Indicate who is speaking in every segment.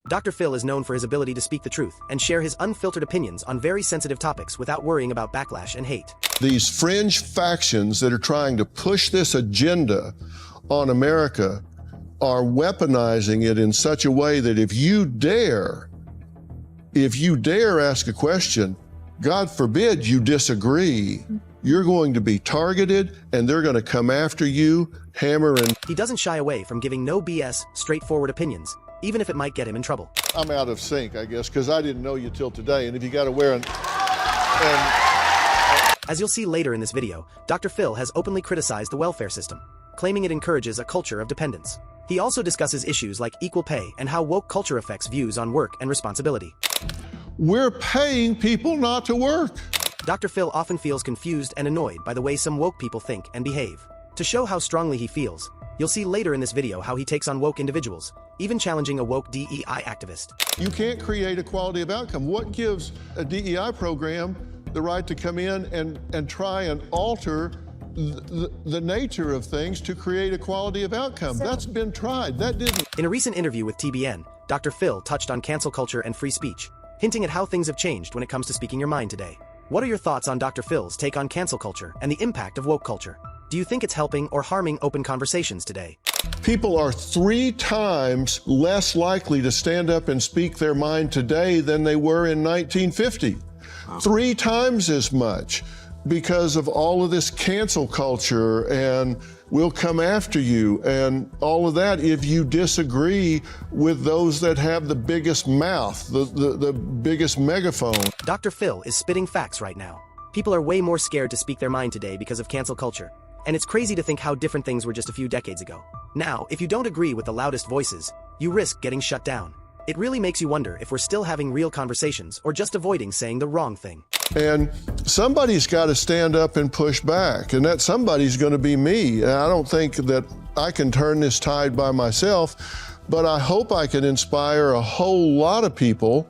Speaker 1: Dr. Phil is known for his ability to speak the truth and share his unfiltered opinions on very sensitive topics without worrying about backlash and hate.
Speaker 2: These fringe factions that are trying to push this agenda on America are weaponizing it in such a way that if you dare ask a question, God forbid you disagree, you're going to be targeted and they're going to come after you, hammer and...
Speaker 1: He doesn't shy away from giving no BS, straightforward opinions, even if it might get him in trouble.
Speaker 2: I'm out of sync, I guess, because I didn't know you till today, and if you got to wear an...
Speaker 1: As you'll see later in this video, Dr. Phil has openly criticized the welfare system, claiming it encourages a culture of dependence. He also discusses issues like equal pay and how woke culture affects views on work and responsibility.
Speaker 2: We're paying people not to work.
Speaker 1: Dr. Phil often feels confused and annoyed by the way some woke people think and behave. To show how strongly he feels, you'll see later in this video how he takes on woke individuals, even challenging a woke DEI activist.
Speaker 2: You can't create equality of outcome. What gives a DEI program the right to come in and try and alter the nature of things to create equality of outcome? That's been tried. That didn't.
Speaker 1: In a recent interview with TBN, Dr. Phil touched on cancel culture and free speech, hinting at how things have changed when it comes to speaking your mind today. What are your thoughts on Dr. Phil's take on cancel culture and the impact of woke culture? Do you think it's helping or harming open conversations today?
Speaker 2: People are 3 times less likely to stand up and speak their mind today than they were in 1950. Wow. 3 times as much because of all of this cancel culture and we'll come after you and all of that if you disagree with those that have the biggest mouth, the biggest megaphone.
Speaker 1: Dr. Phil is spitting facts right now. People are way more scared to speak their mind today because of cancel culture. And it's crazy to think how different things were just a few decades ago. Now, if you don't agree with the loudest voices, you risk getting shut down. It really makes you wonder if we're still having real conversations or just avoiding saying the wrong thing.
Speaker 2: And somebody's got to stand up and push back, and that somebody's going to be me. And I don't think that I can turn this tide by myself, but I hope I can inspire a whole lot of people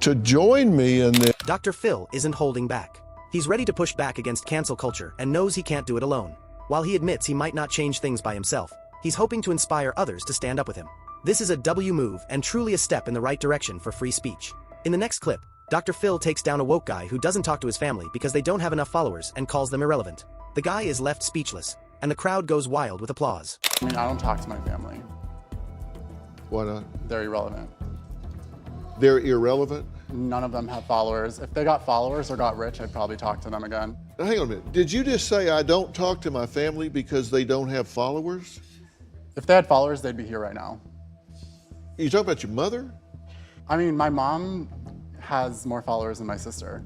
Speaker 2: to join me in this.
Speaker 1: Dr. Phil isn't holding back. He's ready to push back against cancel culture and knows he can't do it alone. While he admits he might not change things by himself, he's hoping to inspire others to stand up with him. This is a W move and truly a step in the right direction for free speech. In the next clip, Dr. Phil takes down a woke guy who doesn't talk to his family because they don't have enough followers and calls them irrelevant. The guy is left speechless, and the crowd goes wild with applause.
Speaker 3: I mean, I don't talk to my family.
Speaker 2: Why not?
Speaker 3: They're irrelevant.
Speaker 2: They're irrelevant?
Speaker 3: None of them have followers. If they got followers or got rich, I'd probably talk to them again.
Speaker 2: Now, hang on a minute. Did you just say I don't talk to my family because they don't have followers?
Speaker 3: If they had followers, they'd be here right now.
Speaker 2: You talking about your mother?
Speaker 3: I mean, my mom has more followers than my sister.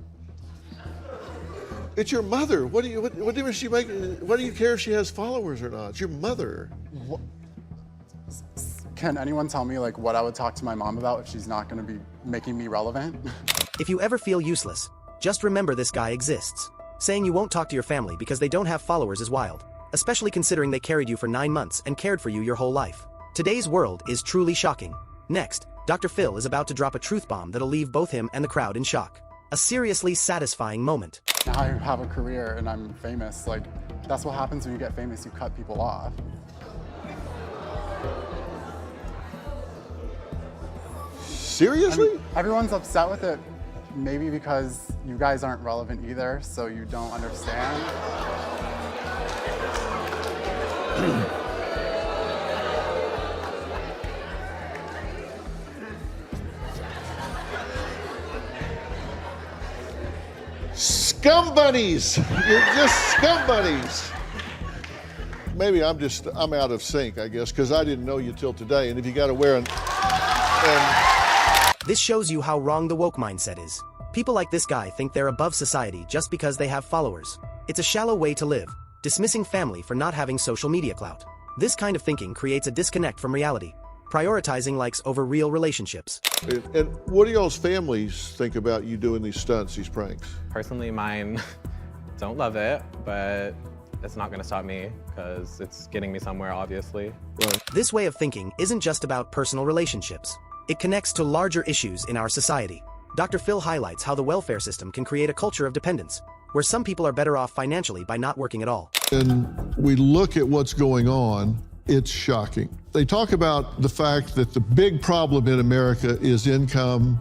Speaker 2: It's your mother. What difference does she make? What do you care if she has followers or not? It's your mother.
Speaker 3: What? Can anyone tell me like what I would talk to my mom about if she's not going to be making me relevant?
Speaker 1: If you ever feel useless, just remember this guy exists. Saying you won't talk to your family because they don't have followers is wild, especially considering they carried you for 9 months and cared for you your whole life. Today's world is truly shocking. Next, Dr. Phil is about to drop a truth bomb that'll leave both him and the crowd in shock. A seriously satisfying moment.
Speaker 3: Now I have a career and I'm famous. Like, that's what happens when you get famous, you cut people off.
Speaker 2: Seriously?
Speaker 3: I mean, everyone's upset with it, maybe because you guys aren't relevant either, so you don't understand.
Speaker 2: Scum bunnies! You're just scum bunnies. Maybe I'm out of sync, I guess, because I didn't know you till today, and if you got to wear an...
Speaker 1: This shows you how wrong the woke mindset is. People like this guy think they're above society just because they have followers. It's a shallow way to live, dismissing family for not having social media clout. This kind of thinking creates a disconnect from reality, prioritizing likes over real relationships.
Speaker 2: And what do y'all's families think about you doing these stunts, these pranks?
Speaker 4: Personally, mine don't love it, but it's not gonna stop me because it's getting me somewhere, obviously.
Speaker 2: Right.
Speaker 1: This way of thinking isn't just about personal relationships. It connects to larger issues in our society. Dr. Phil highlights how the welfare system can create a culture of dependence, where some people are better off financially by not working at all.
Speaker 2: And we look at what's going on, It's shocking. They talk about the fact that the big problem in America is income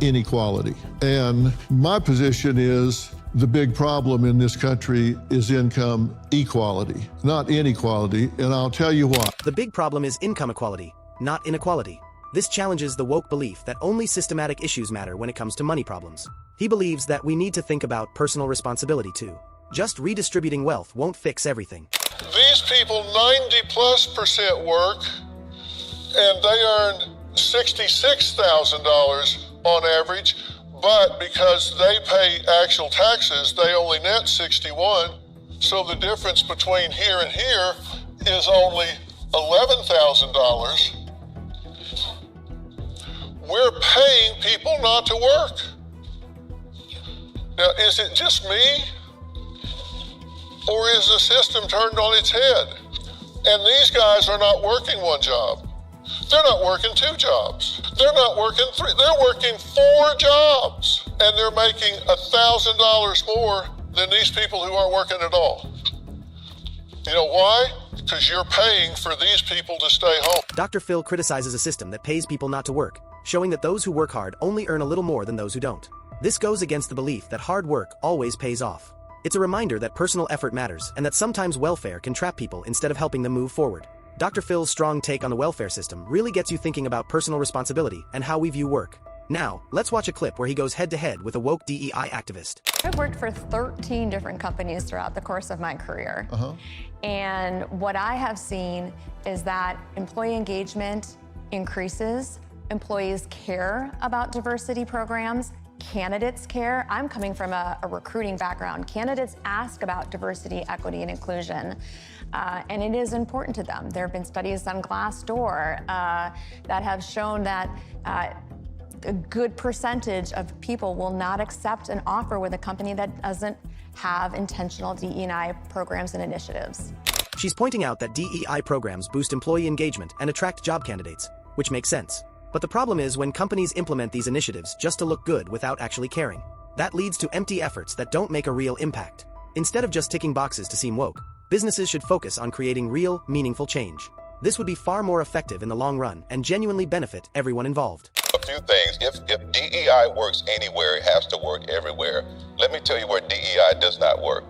Speaker 2: inequality. And my position is the big problem in this country is income equality, not inequality, and I'll tell you why.
Speaker 1: The big problem is income equality, not inequality. This challenges the woke belief that only systematic issues matter when it comes to money problems. He believes that we need to think about personal responsibility too. Just redistributing wealth won't fix everything.
Speaker 2: These people 90+% work, and they earn $66,000 on average, but because they pay actual taxes, they only net 61. So the difference between here and here is only $11,000. We're paying people not to work. Now, is it just me? Or is the system turned on its head? And these guys are not working one job. They're not working 2 jobs. They're not working 3. They're working 4 jobs. And they're making $1,000 more than these people who aren't working at all. You know why? Because you're paying for these people to stay home.
Speaker 1: Dr. Phil criticizes a system that pays people not to work, showing that those who work hard only earn a little more than those who don't. This goes against the belief that hard work always pays off. It's a reminder that personal effort matters and that sometimes welfare can trap people instead of helping them move forward. Dr. Phil's strong take on the welfare system really gets you thinking about personal responsibility and how we view work. Now, let's watch a clip where he goes head-to-head with a woke DEI activist.
Speaker 5: I've worked for 13 different companies throughout the course of my career. And what I have seen is that employee engagement increases, employees care about diversity programs, candidates care. I'm coming from a recruiting background. Candidates ask about diversity, equity, and inclusion, and it is important to them. There have been studies on Glassdoor that have shown that a good percentage of people will not accept an offer with a company that doesn't have intentional DE&I programs and initiatives.
Speaker 1: She's pointing out that DEI programs boost employee engagement and attract job candidates, which makes sense. But the problem is when companies implement these initiatives just to look good without actually caring. That leads to empty efforts that don't make a real impact. Instead of just ticking boxes to seem woke, businesses should focus on creating real, meaningful change. This would be far more effective in the long run and genuinely benefit everyone involved.
Speaker 6: A few things. If DEI works anywhere, it has to work everywhere. Let me tell you where DEI does not work.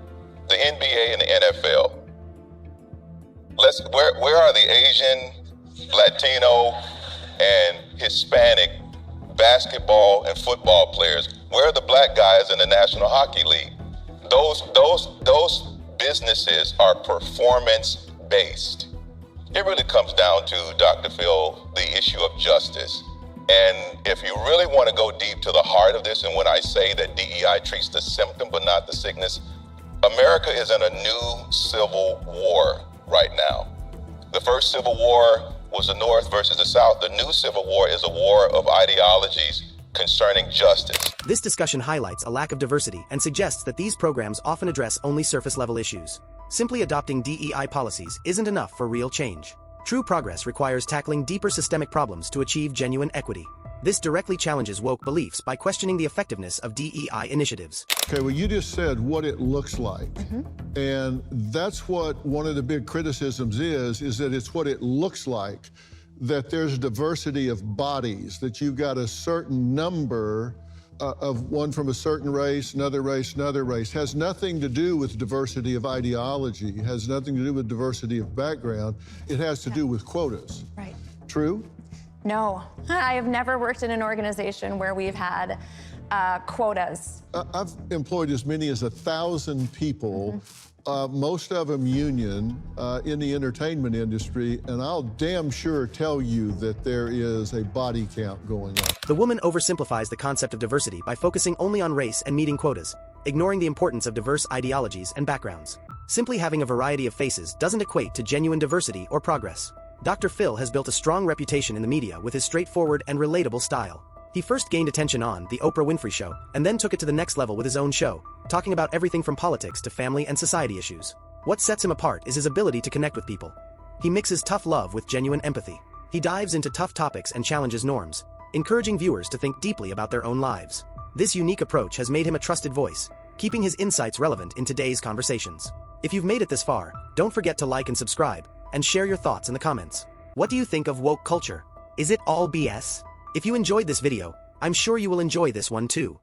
Speaker 6: The NBA and the NFL. Where are the Asian, Latino, and Hispanic basketball and football players? Where are the black guys in the National Hockey League? Those businesses are performance-based. It really comes down to, Dr. Phil, the issue of justice. And if you really want to go deep to the heart of this, and when I say that DEI treats the symptom but not the sickness, America is in a new civil war right now. The first civil war was the North versus the South. The new civil war is a war of ideologies concerning justice.
Speaker 1: This discussion highlights a lack of diversity and suggests that these programs often address only surface-level issues. Simply adopting DEI policies isn't enough for real change. True progress requires tackling deeper systemic problems to achieve genuine equity. This directly challenges woke beliefs by questioning the effectiveness of DEI initiatives.
Speaker 2: Okay, well, you just said what it looks like. And that's what one of the big criticisms is that it's what it looks like, that there's diversity of bodies, that you've got a certain number of one from a certain race, another race, another race. Has nothing to do with diversity of ideology, has nothing to do with diversity of background. It has to do with quotas.
Speaker 5: Right.
Speaker 2: True?
Speaker 5: No, I have never worked in an organization where we've had quotas.
Speaker 2: I've employed as many as 1,000 people, most of them union, in the entertainment industry, and I'll damn sure tell you that there is a body count going on.
Speaker 1: The woman oversimplifies the concept of diversity by focusing only on race and meeting quotas, ignoring the importance of diverse ideologies and backgrounds. Simply having a variety of faces doesn't equate to genuine diversity or progress. Dr. Phil has built a strong reputation in the media with his straightforward and relatable style. He first gained attention on The Oprah Winfrey Show, and then took it to the next level with his own show, talking about everything from politics to family and society issues. What sets him apart is his ability to connect with people. He mixes tough love with genuine empathy. He dives into tough topics and challenges norms, encouraging viewers to think deeply about their own lives. This unique approach has made him a trusted voice, keeping his insights relevant in today's conversations. If you've made it this far, don't forget to like and subscribe, and share your thoughts in the comments. What do you think of woke culture? Is it all BS? If you enjoyed this video, I'm sure you will enjoy this one too.